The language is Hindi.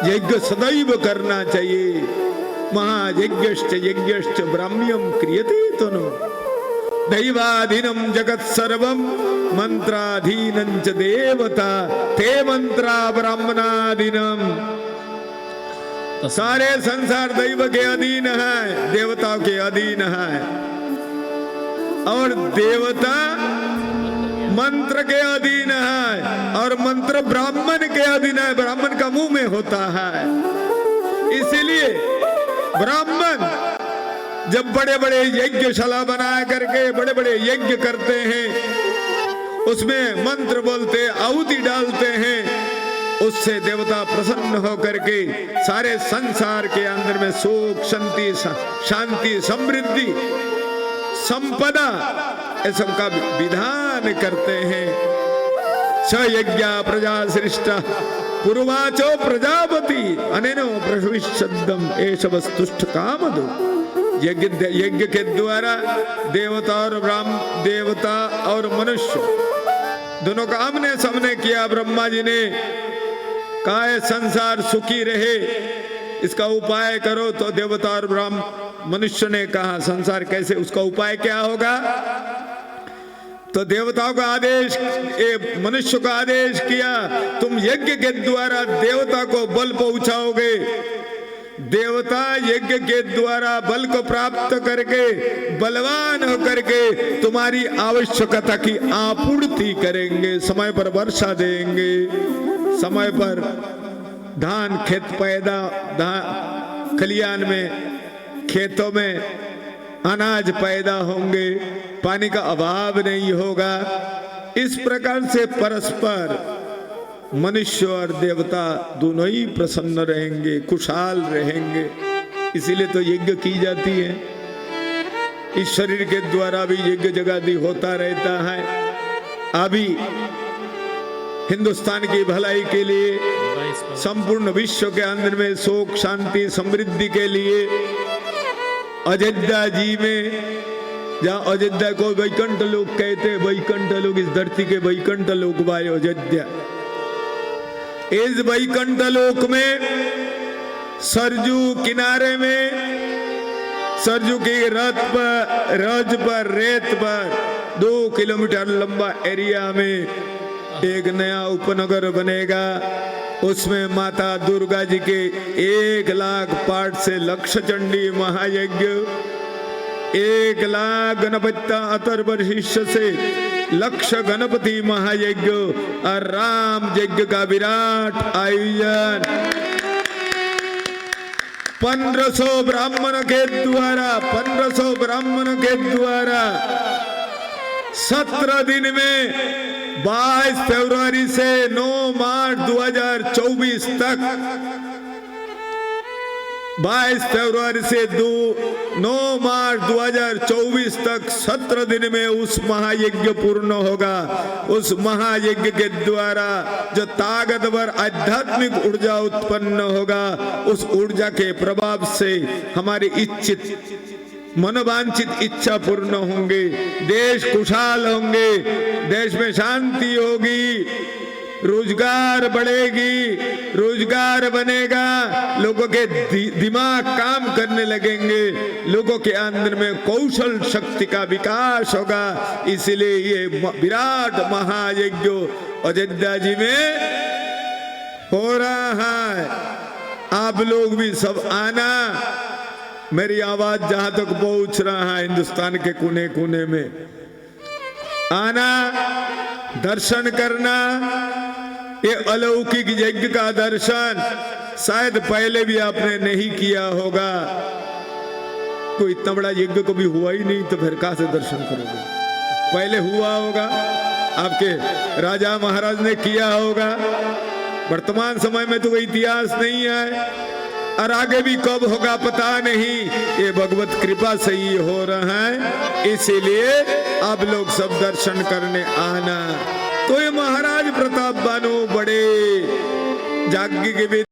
यज्ञ सदैव करना चाहिए। महायज्ञश्च यज्ञश्च ब्राह्म्यम क्रियते तनु दैवाधीनम जगत सर्वम मंत्राधीनं च देवता ते मंत्रा ब्राह्मणाधीनम। सारे संसार दैव के अधीन है, देवताओं के अधीन है, और देवता मंत्र के अधीन है, और मंत्र ब्राह्मण के अधीन है, ब्राह्मण का मुंह में होता है। इसीलिए ब्राह्मण जब बड़े बड़े यज्ञशाला बना करके बड़े बड़े यज्ञ करते हैं, उसमें मंत्र बोलते, आहुति डालते हैं, उससे देवता प्रसन्न होकर के सारे संसार के अंदर में सुख शांति समृद्धि संपदा ऐसा का विधान करते हैं। स यज्ञ प्रजा सृष्टा पूर्वाचो प्रजापति अनेनो प्रभविष्यद्दम एष वस्तुष्ठ कामदो। यज्ञ के द्वारा देवता और मनुष्य दोनों का आमने सामने किया। ब्रह्मा जी ने कहा है संसार सुखी रहे, इसका उपाय करो, तो देवता और मनुष्य ने कहा संसार कैसे, उसका उपाय क्या होगा? तो देवताओं का आदेश, मनुष्य का आदेश किया, तुम यज्ञ के द्वारा देवता को बल पहुंचाओगे। देवता यज्ञ के द्वारा बल को प्राप्त करके बलवान होकर के तुम्हारी आवश्यकता की आपूर्ति करेंगे, समय पर वर्षा देंगे, समय पर धान खेत पैदा, खलियान में खेतों में अनाज पैदा होंगे, पानी का अभाव नहीं होगा। इस प्रकार से परस्पर मनुष्य और देवता दोनों ही प्रसन्न रहेंगे, खुशहाल रहेंगे। इसीलिए तो यज्ञ की जाती है। इस शरीर के द्वारा भी यज्ञ जगादी होता रहता है। अभी हिंदुस्तान की भलाई के लिए, संपूर्ण विश्व के अंदर में सुख शांति समृद्धि के लिए अयोध्या जी में, जहाँ अयोध्या को वैकुंठ लोग कहते, वैकुंठ लोग, इस धरती के वैकुंठ लोग भाई अयोध्या। इस वैकुंठ लोक में सरजू किनारे में, सरजू की रज पर रेत पर 2 किलोमीटर लंबा एरिया में एक नया उपनगर बनेगा। उसमें माता दुर्गा जी के 1 लाख पाठ से लक्ष्य चंडी महायज्ञ, 1 लाख गणपति अतर्वशीष से लक्ष्य गणपति महायज्ञ और राम यज्ञ का विराट आयोजन 1500 ब्राह्मणों के द्वारा, 1500 ब्राह्मणों के द्वारा 17 दिन में 22 फरवरी से 9 मार्च 2024 तक, 22 फरवरी से 9 मार्च 2024 तक 17 दिन में उस महायज्ञ पूर्ण होगा। उस महायज्ञ के द्वारा जो ताकतवर आध्यात्मिक ऊर्जा उत्पन्न होगा, उस ऊर्जा के प्रभाव से हमारी इच्छित मनोवांछित इच्छा पूर्ण होंगे, देश खुशहाल होंगे, देश में शांति होगी, रोजगार बढ़ेगी, रोजगार बनेगा, लोगों के दिमाग काम करने लगेंगे, लोगों के अंदर में कौशल शक्ति का विकास होगा। इसलिए ये विराट महायज्ञ अयोध्या जी में हो रहा है। आप लोग भी सब आना। मेरी आवाज जहां तक पहुंच रहा है हिंदुस्तान के कोने कोने में, आना, दर्शन करना। ये अलौकिक यज्ञ का दर्शन शायद पहले भी आपने नहीं किया होगा। कोई इतना बड़ा यज्ञ कभी हुआ ही नहीं, तो फिर कहां से दर्शन करोगे? पहले हुआ होगा, आपके राजा महाराज ने किया होगा। वर्तमान समय में तो कोई इतिहास नहीं है, और आगे भी कब होगा पता नहीं। ये भगवत कृपा से ही हो रहा है। इसीलिए आप लोग सब दर्शन करने आना। तो ये महाराज प्रताप बानो बड़े जाग्ञ के